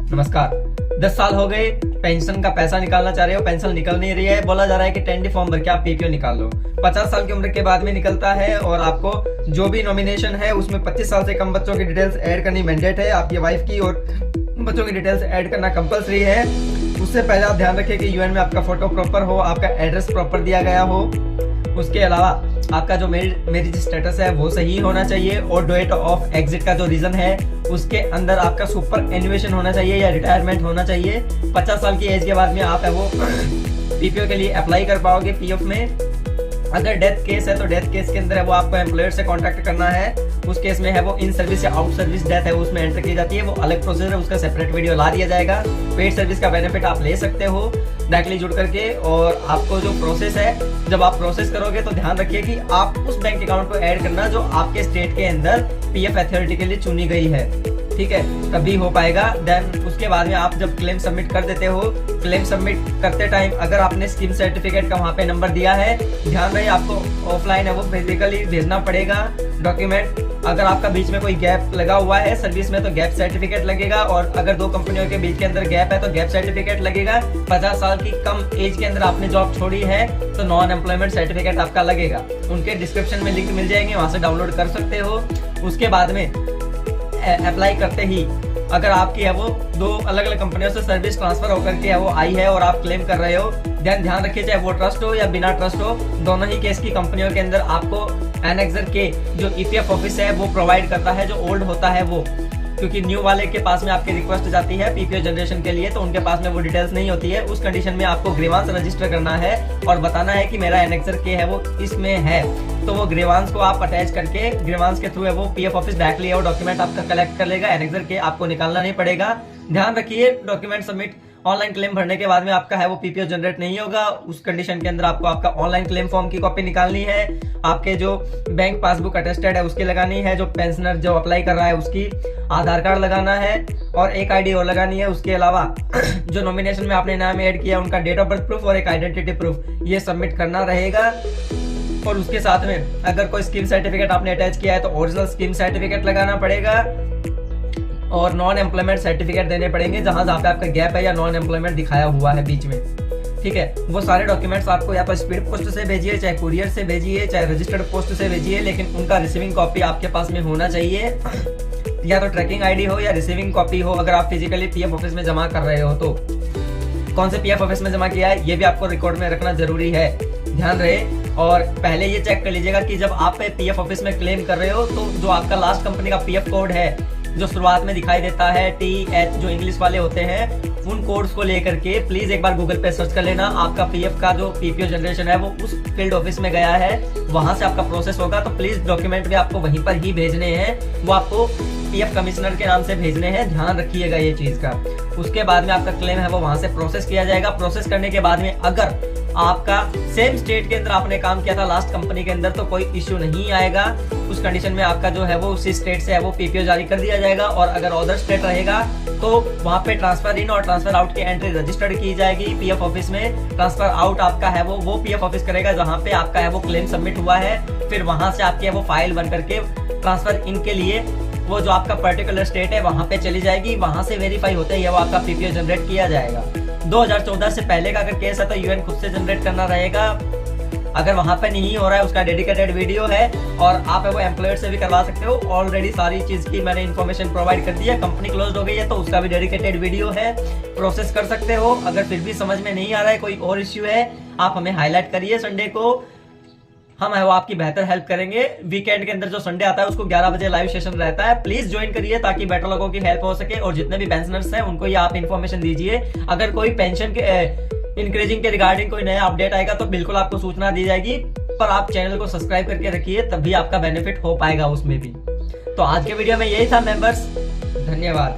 नमस्कार। 10 साल हो गए, पेंशन का पैसा निकालना चाह रहे हो, पेंशन निकल नहीं रही है, बोला जा रहा है कि टेंडी फॉर्म भर के आप पीपीओ निकाल लो। 50 साल की उम्र के बाद में निकलता है और आपको जो भी नॉमिनेशन है उसमें 25 साल से कम बच्चों की डिटेल्स ऐड करनी मैंडेट है। आपकी वाइफ की और बच्चों की डिटेल्स ऐड करना कंपलसरी है। उससे पहले आप ध्यान रखें कि यूएन में आपका फोटो प्रॉपर हो, आपका एड्रेस प्रॉपर दिया गया हो। उसके अलावा आपका जो मैरिज स्टेटस है वो सही होना चाहिए और डेट ऑफ एग्जिट का जो रीजन है उसके अंदर आपका सुपर एनुएशन होना चाहिए या रिटायरमेंट होना चाहिए। 50 साल की एज के बाद में आप है वो पीपीओ के लिए अप्लाई कर पाओगे पीएफ में। अगर डेथ केस है तो डेथ केस के अंदर है वो आपको एम्प्लॉयर से कांटेक्ट करना है। उस केस में है वो इन सर्विस या आउट सर्विस डेथ है उसमें एंटर की जाती है, वो अलग प्रोसेस है, उसका सेपरेट वीडियो ला दिया जाएगा। पेड सर्विस का बेनिफिट आप ले सकते हो डायरेक्टली जुड़ करके। और आपको जो प्रोसेस है, जब आप प्रोसेस करोगे तो ध्यान रखिए कि आप उस बैंक अकाउंट को ऐड करना जो आपके स्टेट के अंदर पीएफ अथॉरिटी के लिए चुनी गई है, ठीक है, तभी हो पाएगा। देन उसके बाद में आप जब क्लेम सबमिट कर देते हो, क्लेम सबमिट करते टाइम अगर आपने स्कीम सर्टिफिकेट का वहाँ पे नंबर दिया है, ध्यान रहे आपको ऑफलाइन है वो फिजिकली भेजना पड़ेगा डॉक्यूमेंट। अगर आपका बीच में कोई गैप लगा हुआ है सर्विस में तो गैप सर्टिफिकेट लगेगा, और अगर दो कंपनियों के बीच के अंदर गैप है तो गैप सर्टिफिकेट लगेगा। 50 साल की कम एज के अंदर आपने जॉब छोड़ी है तो नॉन एम्प्लॉयमेंट सर्टिफिकेट आपका लगेगा। उनके डिस्क्रिप्शन में लिंक मिल जाएंगे, वहां से डाउनलोड कर सकते हो। उसके बाद में अप्लाई करते ही अगर आपकी है वो दो अलग अलग कंपनियों से सर्विस ट्रांसफर होकर के है वो आई है और आप क्लेम कर रहे हो, ध्यान रखिए चाहे वो ट्रस्ट हो या बिना ट्रस्ट हो, दोनों ही केस की कंपनियों के अंदर आपको एनेक्सर के जो ईपीएफ ऑफिस है वो प्रोवाइड करता है, जो ओल्ड होता है वो, क्योंकि न्यू वाले के पास में आपकी रिक्वेस्ट जाती है पीपीओ जनरेशन के लिए तो उनके पास में वो डिटेल्स नहीं होती है। उस कंडीशन में आपको ग्रीवांस रजिस्टर करना है और बताना है कि मेरा एनेक्सर के है वो इसमें है, तो वो ग्रीवांस को आप अटैच करके ग्रीवांस के थ्रू है वो पीएफ ऑफिस डायरेक्टली वो डॉक्यूमेंट आपका कलेक्ट कर लेगा। एनेक्सर के आपको निकालना नहीं पड़ेगा। ध्यान रखिए डॉक्यूमेंट सबमिट ऑनलाइन क्लेम भरने के बाद में आपका है वो पीपीओ जनरेट नहीं होगा। उस कंडीशन के अंदर आपको आपका ऑनलाइन क्लेम फॉर्म की कॉपी निकालनी है, आपके जो बैंक पासबुक अटेस्टेड है उसकी लगानी है, जो पेंशनर जो अप्लाई कर रहा है उसकी आधार कार्ड लगाना है और एक आईडी और लगानी है। उसके अलावा जो नॉमिनेशन में आपने नाम ऐड किया उनका डेट ऑफ बर्थ प्रूफ और एक आइडेंटिटी प्रूफ ये सबमिट करना रहेगा। और उसके साथ में अगर कोई स्कीम सर्टिफिकेट आपने अटैच किया है तो ओरिजिनल स्कीम सर्टिफिकेट लगाना पड़ेगा और नॉन एम्प्लॉयमेंट सर्टिफिकेट देने पड़ेंगे जहां पे आपका गैप है या नॉन एम्प्लॉयमेंट दिखाया हुआ है बीच में, ठीक है। वो सारे डॉक्यूमेंट्स आपको या तो स्पीड पोस्ट से भेजिए, चाहे कुरियर से भेजिए, चाहे रजिस्टर्ड पोस्ट से भेजिए, लेकिन उनका रिसीविंग कॉपी आपके पास में होना चाहिए। या तो ट्रैकिंग आईडी हो या रिसीविंग कॉपी हो अगर आप फिजिकली पीएफ ऑफिस में जमा कर रहे हो तो। कौन से पीएफ ऑफिस में जमा किया है ये भी आपको रिकॉर्ड में रखना जरूरी है, ध्यान रहे। और पहले ये चेक कर लीजिएगा कि जब आप पीएफ ऑफिस में क्लेम कर रहे हो तो जो आपका लास्ट कंपनी का पीएफ कोड है जो शुरुआत में दिखाई देता है TH जो इंग्लिश वाले होते हैं, उन कोड्स को लेकर के प्लीज एक बार गूगल पे सर्च कर लेना। आपका पीएफ का जो पीपीओ जनरेशन है वो उस फील्ड ऑफिस में गया है, वहां से आपका प्रोसेस होगा, तो प्लीज डॉक्यूमेंट भी आपको वहीं पर ही भेजने हैं, वो आपको पीएफ कमिश्नर के नाम से भेजने हैं, ध्यान रखिएगा ये चीज का। उसके बाद में आपका क्लेम है वो वहां से प्रोसेस किया जाएगा। प्रोसेस करने के बाद में अगर आपका सेम स्टेट के अंदर आपने काम किया था लास्ट कंपनी के अंदर तो कोई इश्यू नहीं आएगा। उस कंडीशन में आपका जो है वो उसी स्टेट से है वो पीपीओ जारी कर दिया जाएगा। और अगर अदर स्टेट रहेगा तो वहां पे ट्रांसफर इन और ट्रांसफर आउट की एंट्री रजिस्टर्ड की जाएगी पीएफ ऑफिस में। ट्रांसफर आउट आपका है वो पीएफ ऑफिस करेगा जहां पे आपका है वो क्लेम सबमिट हुआ है। फिर वहां से आपकी है वो फाइल बन करके ट्रांसफर इन के लिए वो जो आपका पर्टिकुलर स्टेट है वहां पे चली जाएगी। वहां से वेरीफाई होते ही वो आपका पीपीओ जनरेट किया जाएगा। 2014 से पहले का अगर केस है तो यूएन खुद से जनरेट करना रहेगा। अगर वहां पे नहीं हो रहा है उसका डेडिकेटेड वीडियो है और आप वो एम्प्लॉयर से भी करवा सकते हो। ऑलरेडी सारी चीज की मैंने इन्फॉर्मेशन प्रोवाइड कर दी है। कंपनी क्लोज हो गई है तो उसका भी डेडिकेटेड वीडियो है, प्रोसेस कर सकते हो। अगर फिर भी समझ में नहीं आ रहा है, कोई और इश्यू है, आप हमें हाईलाइट करिए संडे को, हम है वो आपकी बेहतर हेल्प करेंगे। वीकेंड के अंदर जो संडे आता है उसको 11 बजे लाइव सेशन रहता है, प्लीज ज्वाइन करिए ताकि बेटर लोगों की हेल्प हो सके। और जितने भी पेंशनर्स हैं उनको ये आप इन्फॉर्मेशन दीजिए। अगर कोई पेंशन के इंक्रीजिंग के रिगार्डिंग कोई नया अपडेट आएगा तो बिल्कुल आपको सूचना दी जाएगी, पर आप चैनल को सब्सक्राइब करके रखिए तभी आपका बेनिफिट हो पाएगा उसमें भी। तो आज के वीडियो में यही था मेंबर्स, धन्यवाद।